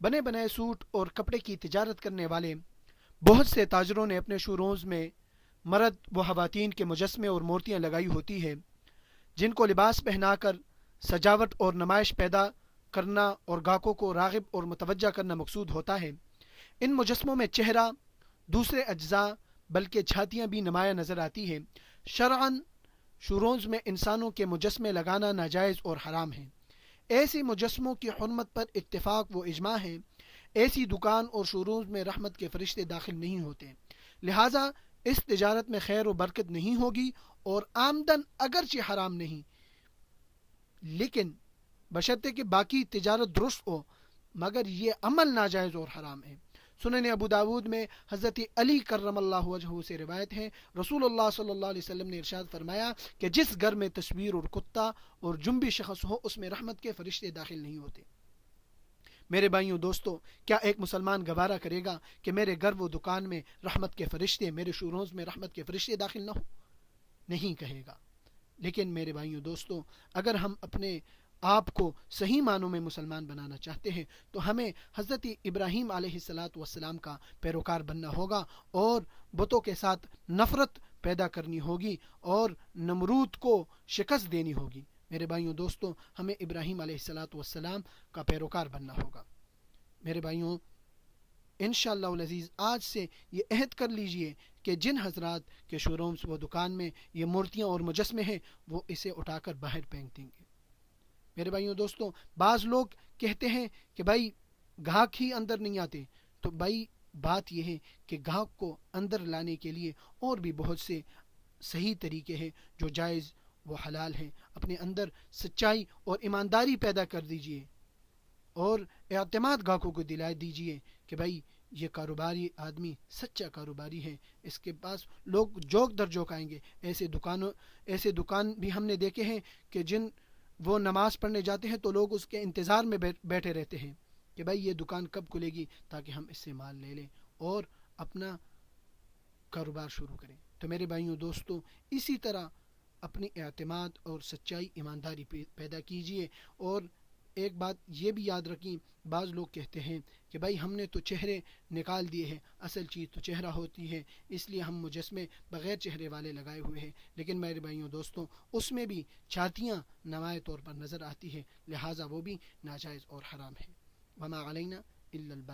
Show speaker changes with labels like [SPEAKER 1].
[SPEAKER 1] بنے بنائے سوٹ اور کپڑے کی تجارت کرنے والے بہت سے تاجروں نے اپنے شو رومز میں مرد و خواتین کے مجسمے اور مورتیاں لگائی ہوتی ہے، جن کو لباس پہنا کر سجاوٹ اور نمائش پیدا کرنا اور گاہکوں کو راغب اور متوجہ کرنا مقصود ہوتا ہے۔ ان مجسموں میں چہرہ، دوسرے اجزاء بلکہ چھاتیاں بھی نمایاں نظر آتی ہیں۔ شرعاً شوروز میں انسانوں کے مجسمے لگانا ناجائز اور حرام ہے۔ ایسی مجسموں کی حرمت پر اتفاق و اجماع ہے۔ ایسی دکان اور شوروز میں رحمت کے فرشتے داخل نہیں ہوتے، لہٰذا اس تجارت میں خیر و برکت نہیں ہوگی، اور آمدن اگرچہ حرام نہیں لیکن بشرطے کہ باقی تجارت درست ہو، مگر یہ عمل ناجائز اور حرام ہے۔ سنن ابو داود میں حضرت علی کرم اللہ وجہہ سے روایت ہے، رسول اللہ صلی اللہ علیہ وسلم نے ارشاد فرمایا کہ جس گھر میں تصویر اور کتا اور جنبی شخص ہو، اس میں رحمت کے فرشتے داخل نہیں ہوتے۔ میرے بھائیوں دوستو، کیا ایک مسلمان گوارا کرے گا کہ میرے گھر و دکان میں رحمت کے فرشتے، میرے شوروز میں رحمت کے فرشتے داخل نہ ہو؟ نہیں کہے گا۔ لیکن میرے بھائیوں دوستو، اگر ہم اپنے آپ کو صحیح معنوں میں مسلمان بنانا چاہتے ہیں تو ہمیں حضرت ابراہیم علیہ السلام کا پیروکار بننا ہوگا، اور بتوں کے ساتھ نفرت پیدا کرنی ہوگی اور نمرود کو شکست دینی ہوگی۔ میرے بھائیوں دوستو، ہمیں ابراہیم علیہ السلام کا پیروکار بننا ہوگا۔ میرے بھائیوں، انشاءاللہ العزیز آج سے یہ عہد کر لیجئے کہ جن حضرات کے شو رومز و دکان میں یہ مورتیاں اور مجسمے ہیں، وہ اسے اٹھا کر باہر پھینک دیں گے۔ میرے بھائیوں دوستوں، بعض لوگ کہتے ہیں کہ بھائی گاہک ہی اندر نہیں آتے، تو بھائی بات یہ ہے کہ گاہک کو اندر لانے کے لیے اور بھی بہت سے صحیح طریقے ہیں جو جائز و حلال ہیں۔ اپنے اندر سچائی اور ایمانداری پیدا کر دیجئے اور اعتماد گاہکوں کو دلا دیجئے کہ بھائی یہ کاروباری آدمی سچا کاروباری ہے، اس کے پاس لوگ جوک در جوک آئیں گے۔ ایسے دکان بھی ہم نے دیکھے ہیں کہ جن وہ نماز پڑھنے جاتے ہیں تو لوگ اس کے انتظار میں بیٹھے رہتے ہیں کہ بھائی یہ دکان کب کھلے گی تاکہ ہم اس سے مال لے لیں اور اپنا کاروبار شروع کریں۔ تو میرے بھائیوں دوستوں، اسی طرح اپنی اعتماد اور سچائی ایمانداری پیدا کیجئے۔ اور ایک بات یہ بھی یاد رکھیں، بعض لوگ کہتے ہیں کہ بھائی ہم نے تو چہرے نکال دیے ہیں، اصل چیز تو چہرہ ہوتی ہے، اس لیے ہم مجسمے بغیر چہرے والے لگائے ہوئے ہیں۔ لیکن میرے بھائیوں دوستوں، اس میں بھی چھاتیاں نمایاں طور پر نظر آتی ہے، لہٰذا وہ بھی ناجائز اور حرام ہے۔ وما علینا الا البلاغ۔